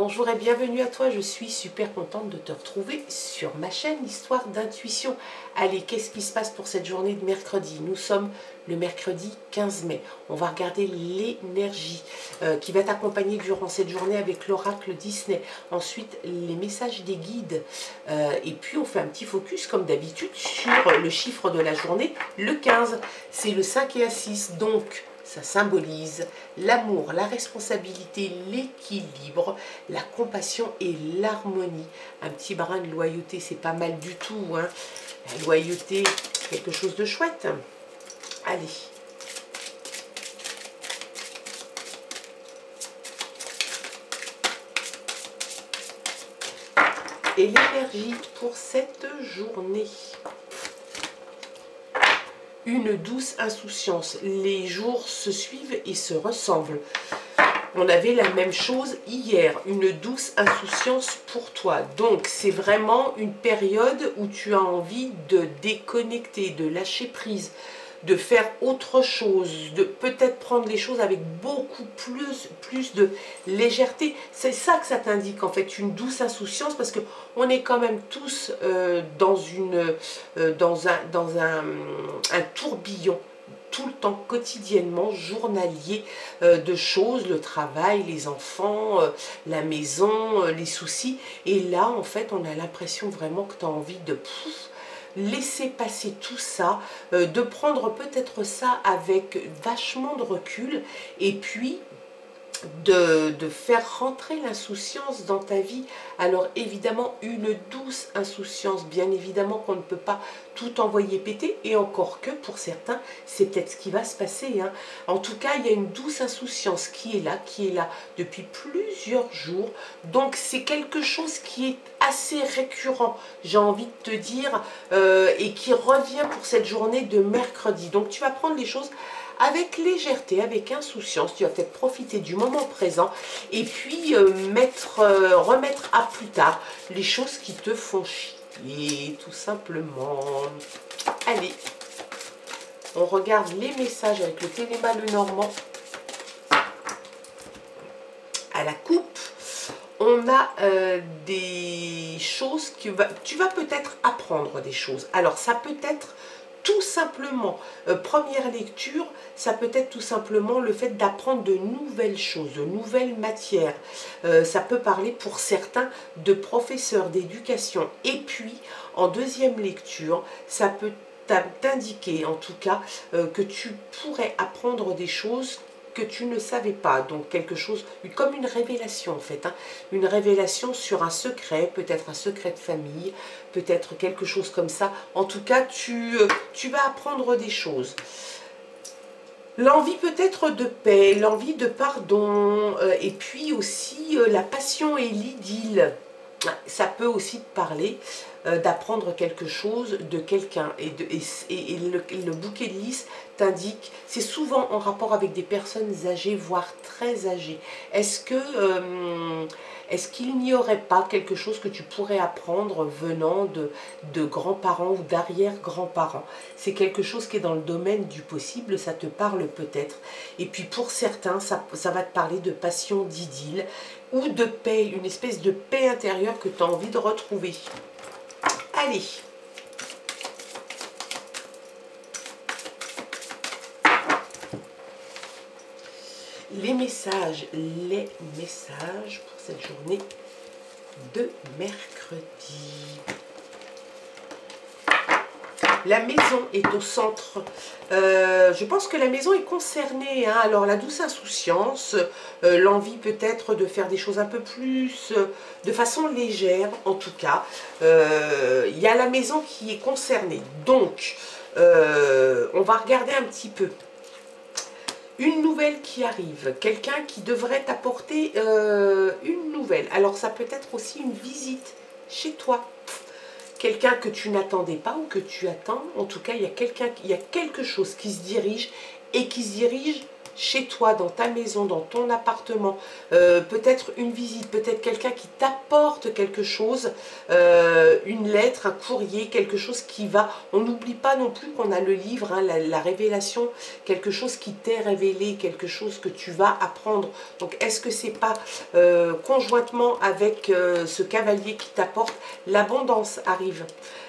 Bonjour et bienvenue à toi, je suis super contente de te retrouver sur ma chaîne Histoire d'intuition. Allez, qu'est-ce qui se passe pour cette journée de mercredi? Nous sommes le mercredi 15 mai. On va regarder l'énergie qui va t'accompagner durant cette journée avec l'oracle Disney. Ensuite, les messages des guides. Et puis, on fait un petit focus, comme d'habitude, sur le chiffre de la journée, le 15. C'est le 5 et la 6, donc ça symbolise l'amour, la responsabilité, l'équilibre, la compassion et l'harmonie. Un petit brin de loyauté, c'est pas mal du tout, hein. La loyauté, quelque chose de chouette. Allez. Et l'énergie pour cette journée. Une douce insouciance. Les jours se suivent et se ressemblent. On avait la même chose hier, une douce insouciance pour toi. Donc, c'est vraiment une période où tu as envie de déconnecter, de lâcher prise, de faire autre chose, de peut-être prendre les choses avec beaucoup plus de légèreté. C'est ça que ça t'indique en fait, une douce insouciance, parce que on est quand même tous dans un tourbillon tout le temps, quotidiennement, journalier de choses, le travail, les enfants, la maison, les soucis. Et là, en fait, on a l'impression vraiment que tu as envie de laisser passer tout ça, de prendre peut-être ça avec vachement de recul, et puis de faire rentrer l'insouciance dans ta vie. Alors évidemment, une douce insouciance, bien évidemment qu'on ne peut pas tout envoyer péter, et encore que pour certains, c'est peut-être ce qui va se passer, hein. En tout cas, il y a une douce insouciance qui est là depuis plusieurs jours, donc c'est quelque chose qui est assez récurrent, j'ai envie de te dire, et qui revient pour cette journée de mercredi. Donc tu vas prendre les choses avec légèreté, avec insouciance, tu vas peut-être profiter du moment présent et puis remettre à plus tard les choses qui te font chier, tout simplement. Allez, on regarde les messages avec le Téléma Lenormand. À la coupe, on a des choses que tu vas peut-être apprendre des choses. Alors ça peut être tout simplement, première lecture, ça peut être tout simplement le fait d'apprendre de nouvelles choses, de nouvelles matières. Ça peut parler pour certains de professeurs d'éducation. Et puis, en deuxième lecture, ça peut t'indiquer en tout cas que tu pourrais apprendre des choses que tu ne savais pas, donc quelque chose, comme une révélation en fait, hein, une révélation sur un secret, peut-être un secret de famille, peut-être quelque chose comme ça. En tout cas, tu vas apprendre des choses. L'envie peut-être de paix, l'envie de pardon, et puis aussi la passion et l'idylle. Ça peut aussi te parler d'apprendre quelque chose de quelqu'un. Et le bouquet de lys t'indique, c'est souvent en rapport avec des personnes âgées, voire très âgées. Est-ce qu'il n'y aurait pas quelque chose que tu pourrais apprendre venant de grands-parents ou d'arrière-grands-parents? C'est quelque chose qui est dans le domaine du possible, ça te parle peut-être. Et puis pour certains, ça va te parler de passion, d'idylle ou de paix, une espèce de paix intérieure que tu as envie de retrouver. Allez. Les messages pour cette journée de mercredi. La maison est au centre. Je pense que la maison est concernée, hein. Alors la douce insouciance, l'envie peut-être de faire des choses un peu plus, de façon légère en tout cas. Il y a la maison qui est concernée. Donc, on va regarder un petit peu. Une nouvelle qui arrive, quelqu'un qui devrait t'apporter une nouvelle. Alors ça peut être aussi une visite chez toi. Quelqu'un que tu n'attendais pas ou que tu attends. En tout cas, il y a quelque chose qui se dirige et qui se dirige chez toi, dans ta maison, dans ton appartement, peut-être une visite, peut-être quelqu'un qui t'apporte quelque chose, une lettre, un courrier, quelque chose qui va, on n'oublie pas non plus qu'on a le livre, hein, la révélation, quelque chose qui t'est révélé, quelque chose que tu vas apprendre. Donc est-ce que c'est pas conjointement avec ce cavalier qui t'apporte, l'abondance arrive.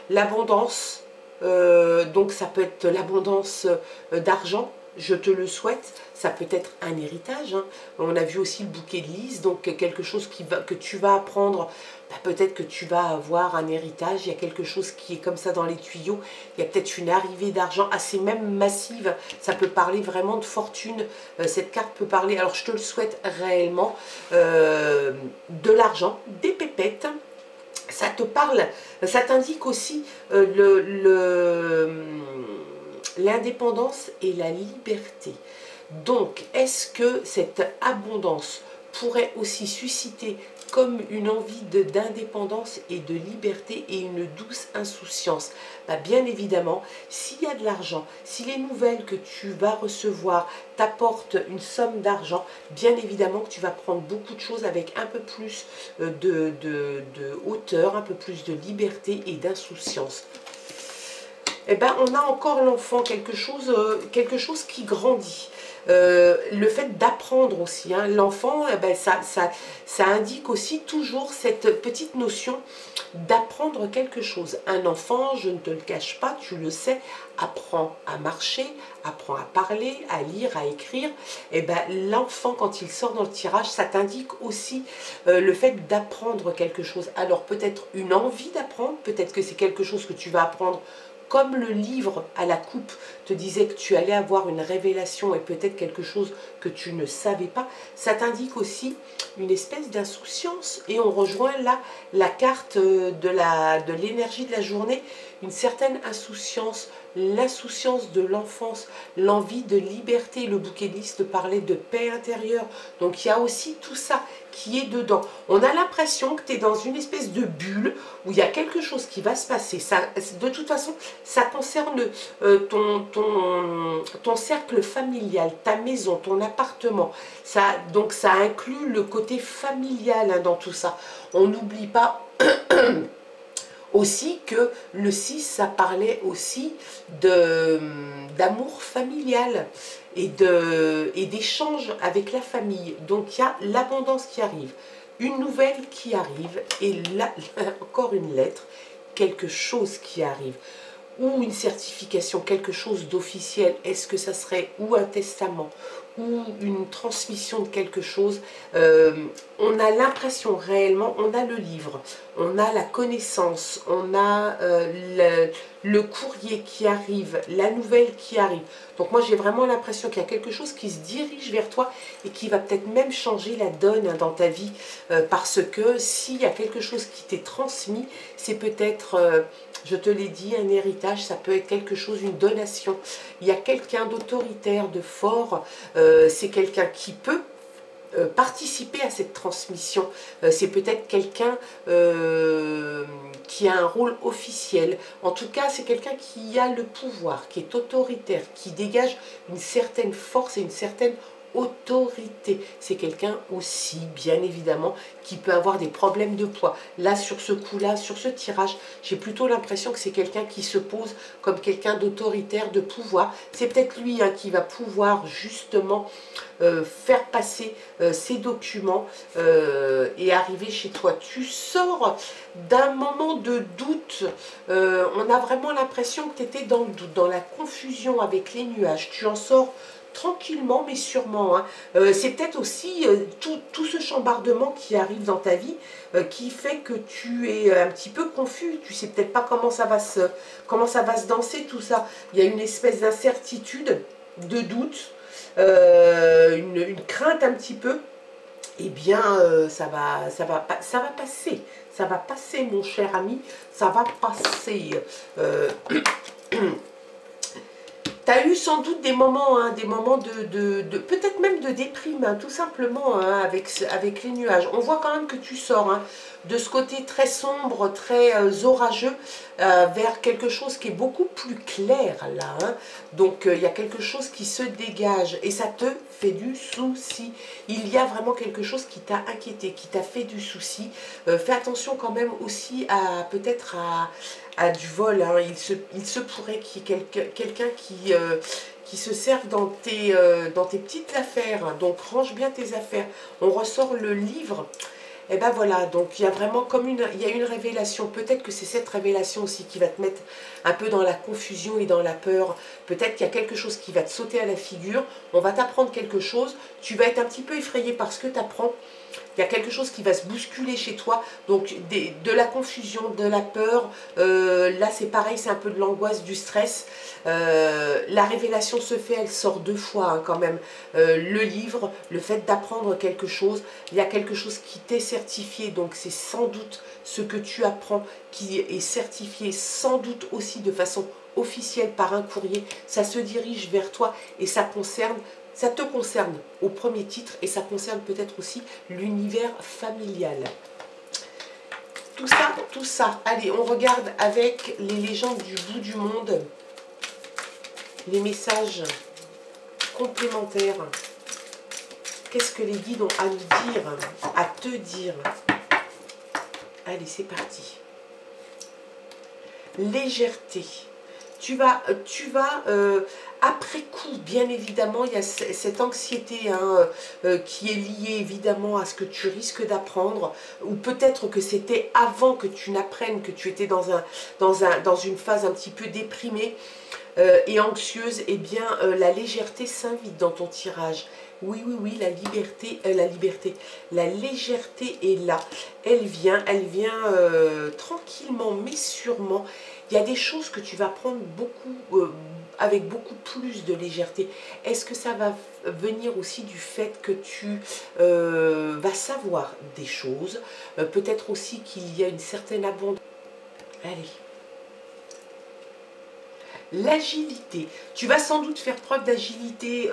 L'abondance, donc ça peut être l'abondance d'argent, je te le souhaite, ça peut être un héritage, hein. On a vu aussi le bouquet de lys, donc quelque chose que tu vas apprendre, bah, peut-être que tu vas avoir un héritage, il y a quelque chose qui est comme ça dans les tuyaux, il y a peut-être une arrivée d'argent assez même massive, ça peut parler vraiment de fortune, cette carte peut parler, alors je te le souhaite réellement, de l'argent, des pépettes. Ça te parle, ça t'indique aussi l'indépendance et la liberté. Donc, est-ce que cette abondance pourrait aussi susciter comme une envie d'indépendance et de liberté et une douce insouciance? Bah, bien évidemment, s'il y a de l'argent, si les nouvelles que tu vas recevoir t'apportent une somme d'argent, bien évidemment que tu vas prendre beaucoup de choses avec un peu plus de hauteur, un peu plus de liberté et d'insouciance. Eh ben, on a encore l'enfant, quelque chose qui grandit. Le fait d'apprendre aussi, hein, l'enfant, eh ben, ça indique aussi toujours cette petite notion d'apprendre quelque chose. Un enfant, je ne te le cache pas, tu le sais, apprend à marcher, apprend à parler, à lire, à écrire. Et ben, l'enfant, quand il sort dans le tirage, ça t'indique aussi le fait d'apprendre quelque chose. Alors peut-être une envie d'apprendre, peut-être que c'est quelque chose que tu vas apprendre comme le livre à la coupe te disait que tu allais avoir une révélation et peut-être quelque chose que tu ne savais pas, ça t'indique aussi une espèce d'insouciance. Et on rejoint là la carte de l'énergie de la journée, une certaine insouciance, l'insouciance de l'enfance, l'envie de liberté. Le bouquet de lys te parlait de paix intérieure. Donc il y a aussi tout ça qui est dedans. On a l'impression que tu es dans une espèce de bulle où il y a quelque chose qui va se passer. Ça, de toute façon, ça concerne ton cercle familial, ta maison, ton appartement. Donc ça inclut le côté familial, hein, dans tout ça. On n'oublie pas aussi que le 6, ça parlait aussi d'amour familial et d'échange avec la famille. Donc il y a l'abondance qui arrive, une nouvelle qui arrive, et là, encore une lettre, quelque chose qui arrive, ou une certification, quelque chose d'officiel. Est-ce que ça serait ou un testament ou une transmission de quelque chose? On a l'impression réellement, on a le livre, on a la connaissance, on a le courrier qui arrive, la nouvelle qui arrive. Donc moi j'ai vraiment l'impression qu'il y a quelque chose qui se dirige vers toi et qui va peut-être même changer la donne, hein, dans ta vie, parce que s'il y a quelque chose qui t'est transmis, c'est peut-être, je te l'ai dit, un héritage, ça peut être quelque chose, une donation. Il y a quelqu'un d'autoritaire, de fort, c'est quelqu'un qui peut participer à cette transmission. C'est peut-être quelqu'un qui a un rôle officiel. En tout cas, c'est quelqu'un qui a le pouvoir, qui est autoritaire, qui dégage une certaine force et une certaine autorité. C'est quelqu'un aussi, bien évidemment, qui peut avoir des problèmes de poids. Là, sur ce coup-là, sur ce tirage, j'ai plutôt l'impression que c'est quelqu'un qui se pose comme quelqu'un d'autoritaire, de pouvoir. C'est peut-être lui, hein, qui va pouvoir justement faire passer ces documents et arriver chez toi. Tu sors d'un moment de doute. On a vraiment l'impression que tu étais dans le doute, dans la confusion avec les nuages. Tu en sors tranquillement mais sûrement, hein. C'est peut-être aussi tout ce chambardement qui arrive dans ta vie qui fait que tu es un petit peu confus. Tu sais peut-être pas comment ça va se danser tout ça. Il y a une espèce d'incertitude, de doute, une crainte un petit peu. Eh bien, ça va passer. Ça va passer, mon cher ami. Ça va passer. tu as eu sans doute des moments de peut-être même de déprime, hein, tout simplement, hein, avec les nuages. On voit quand même que tu sors, hein, de ce côté très sombre, très orageux, vers quelque chose qui est beaucoup plus clair là. Hein. Donc il y a quelque chose qui se dégage et ça te fait du souci. Il y a vraiment quelque chose qui t'a inquiété, qui t'a fait du souci. Fais attention quand même aussi à peut-être à du vol. Hein. Il se pourrait qu'il y ait quelqu'un qui se serve dans tes petites affaires. Donc range bien tes affaires. On ressort le livre. Et ben voilà, donc il y a vraiment comme il y a une révélation. Peut-être que c'est cette révélation aussi qui va te mettre un peu dans la confusion et dans la peur. Peut-être qu'il y a quelque chose qui va te sauter à la figure. On va t'apprendre quelque chose. Tu vas être un petit peu effrayé par ce que tu apprends. Il y a quelque chose qui va se bousculer chez toi, donc de la confusion, de la peur, là c'est pareil, c'est un peu de l'angoisse, du stress. La révélation se fait, elle sort 2 fois hein, quand même. Le livre, le fait d'apprendre quelque chose, il y a quelque chose qui t'est certifié, donc c'est sans doute ce que tu apprends qui est certifié, sans doute aussi de façon officielle par un courrier, ça se dirige vers toi et ça te concerne au premier titre et ça concerne peut-être aussi l'univers familial. Tout ça. Allez, on regarde avec les légendes du bout du monde, les messages complémentaires. Qu'est-ce que les guides ont à nous dire, à te dire? Allez, c'est parti. Légèreté. Tu vas après coup, bien évidemment, il y a cette anxiété hein, qui est liée évidemment à ce que tu risques d'apprendre, ou peut-être que c'était avant que tu n'apprennes, que tu étais dans une phase un petit peu déprimée et anxieuse. Eh bien, la légèreté s'invite dans ton tirage. Oui, la légèreté est là. Elle vient tranquillement, mais sûrement. Il y a des choses que tu vas prendre avec beaucoup plus de légèreté. Est-ce que ça va venir aussi du fait que tu vas savoir des choses, peut-être aussi qu'il y a une certaine abondance. Allez. L'agilité. Tu vas sans doute faire preuve d'agilité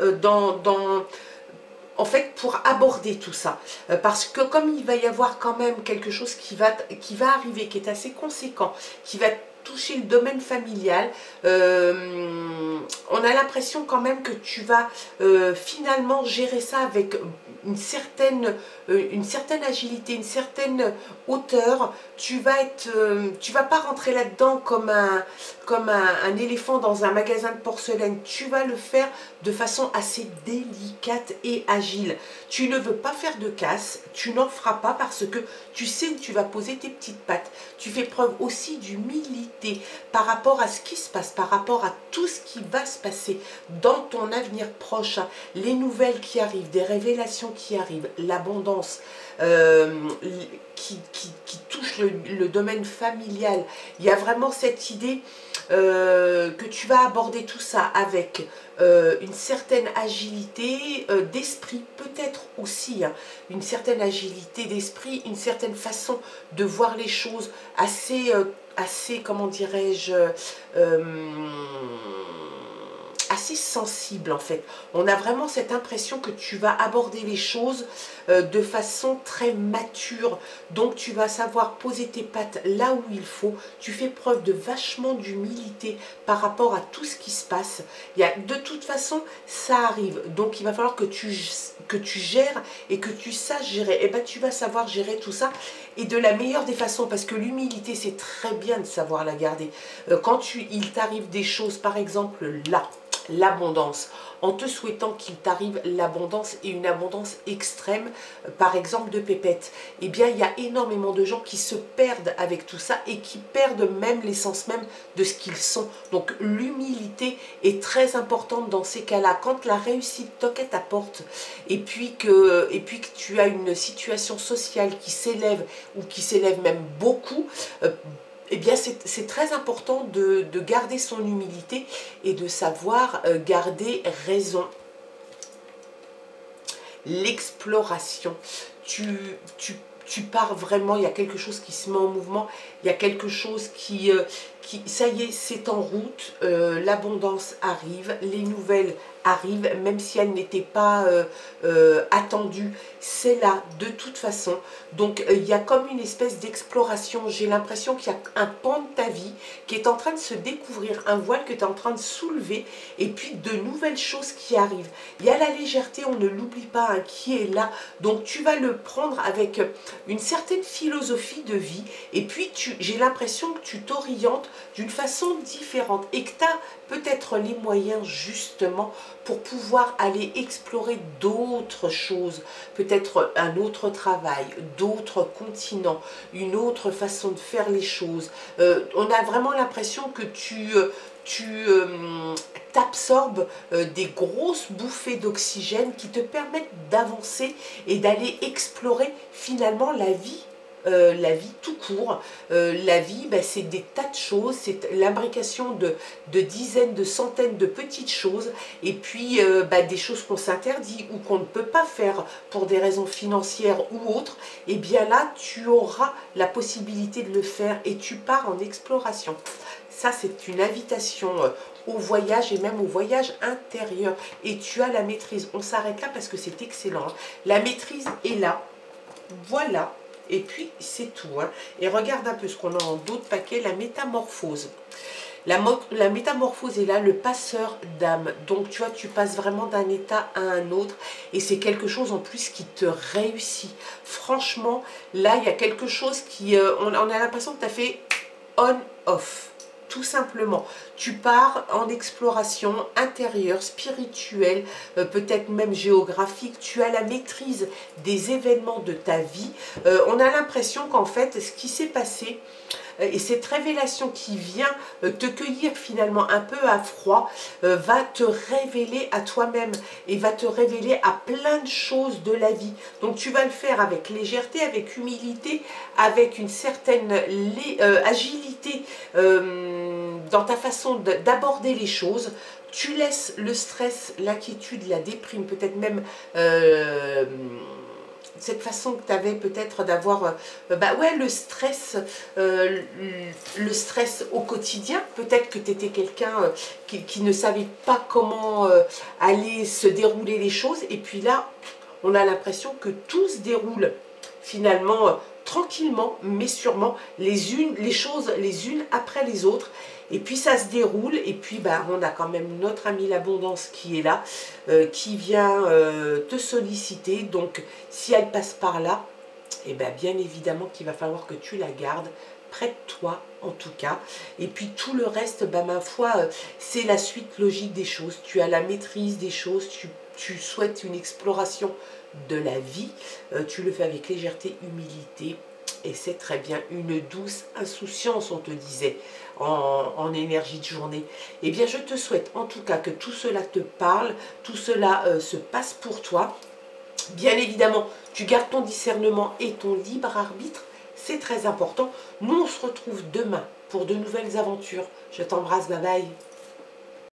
en fait, pour aborder tout ça. Parce que comme il va y avoir quand même quelque chose qui va arriver, qui est assez conséquent, qui va toucher le domaine familial, on a l'impression quand même que tu vas finalement gérer ça avec une certaine agilité, une certaine hauteur. Tu vas pas rentrer là-dedans comme un éléphant dans un magasin de porcelaine. Tu vas le faire de façon assez délicate et agile. Tu ne veux pas faire de casse, tu n'en feras pas parce que tu sais que tu vas poser tes petites pattes. Tu fais preuve aussi d'humilité par rapport à ce qui se passe, par rapport à tout ce qui va se passer dans ton avenir proche, les nouvelles qui arrivent, des révélations qui arrivent, l'abondance qui touche le domaine familial. Il y a vraiment cette idée que tu vas aborder tout ça avec une certaine agilité d'esprit, peut-être aussi, hein, une certaine agilité d'esprit, une certaine façon de voir les choses assez, comment dirais-je, assez sensible en fait. On a vraiment cette impression que tu vas aborder les choses de façon très mature. Donc tu vas savoir poser tes pattes là où il faut. Tu fais preuve de vachement d'humilité par rapport à tout ce qui se passe. De toute façon, ça arrive. Donc il va falloir que tu gères et que tu saches gérer. Et bien tu vas savoir gérer tout ça et de la meilleure des façons, parce que l'humilité, c'est très bien de savoir la garder. Quand il t'arrive des choses, par exemple là, l'abondance, en te souhaitant qu'il t'arrive l'abondance et une abondance extrême, par exemple de pépettes, eh bien il y a énormément de gens qui se perdent avec tout ça et qui perdent même l'essence même de ce qu'ils sont. Donc l'humilité est très importante dans ces cas-là. Quand la réussite toque à ta porte et puis que tu as une situation sociale qui s'élève ou qui s'élève même beaucoup, eh bien c'est très important de garder son humilité et de savoir garder raison. L'exploration. tu pars vraiment, il y a quelque chose qui se met en mouvement, il y a quelque chose ça y est, c'est en route, l'abondance arrive, les nouvelles arrivent, même si elles n'étaient pas attendues, c'est là de toute façon. Donc il y a comme une espèce d'exploration, j'ai l'impression qu'il y a un pan de ta vie qui est en train de se découvrir, un voile que tu es en train de soulever, et puis de nouvelles choses qui arrivent. Il y a la légèreté, on ne l'oublie pas, hein, qui est là, donc tu vas le prendre avec une certaine philosophie de vie, et puis j'ai l'impression que tu t'orientes d'une façon différente et que tu as peut-être les moyens justement pour pouvoir aller explorer d'autres choses, peut-être un autre travail, d'autres continents, une autre façon de faire les choses. On a vraiment l'impression que tu t'absorbes des grosses bouffées d'oxygène qui te permettent d'avancer et d'aller explorer finalement la vie tout court. La vie, ben, c'est des tas de choses, c'est l'imbrication de dizaines, de centaines de petites choses, et puis ben, des choses qu'on s'interdit ou qu'on ne peut pas faire pour des raisons financières ou autres, et bien là, tu auras la possibilité de le faire et tu pars en exploration. Ça, c'est une invitation au voyage et même au voyage intérieur. Et tu as la maîtrise. On s'arrête là parce que c'est excellent. La maîtrise est là. Voilà. Et puis, c'est tout. Hein. Et regarde un peu ce qu'on a en d'autres paquets. La métamorphose. La métamorphose est là, le passeur d'âme. Donc, tu vois, tu passes vraiment d'un état à un autre. Et c'est quelque chose en plus qui te réussit. Franchement, là, il y a quelque chose qui... on a l'impression que tu as fait on-off. Tout simplement, tu pars en exploration intérieure, spirituelle, peut-être même géographique, tu as la maîtrise des événements de ta vie. On a l'impression qu'en fait, ce qui s'est passé, et cette révélation qui vient te cueillir finalement un peu à froid, va te révéler à toi-même et va te révéler à plein de choses de la vie. Donc tu vas le faire avec légèreté, avec humilité, avec une certaine agilité dans ta façon d'aborder les choses. Tu laisses le stress, l'inquiétude, la déprime, peut-être même cette façon que tu avais peut-être d'avoir bah ouais, le stress au quotidien. Peut-être que tu étais quelqu'un qui ne savait pas comment allaient se dérouler les choses, et puis là on a l'impression que tout se déroule finalement tranquillement mais sûrement, les choses les unes après les autres, et puis ça se déroule, et puis bah, on a quand même notre ami l'abondance qui est là, qui vient te solliciter. Donc si elle passe par là, et bien bien évidemment qu'il va falloir que tu la gardes près de toi en tout cas, et puis tout le reste, bah, ma foi, c'est la suite logique des choses. Tu as la maîtrise des choses, tu souhaites une exploration de la vie, tu le fais avec légèreté, humilité, et c'est très bien, une douce insouciance, on te disait, en énergie de journée. Eh bien, je te souhaite en tout cas que tout cela te parle, tout cela se passe pour toi. Bien évidemment, tu gardes ton discernement et ton libre arbitre, c'est très important. Nous, on se retrouve demain pour de nouvelles aventures. Je t'embrasse, bye bye.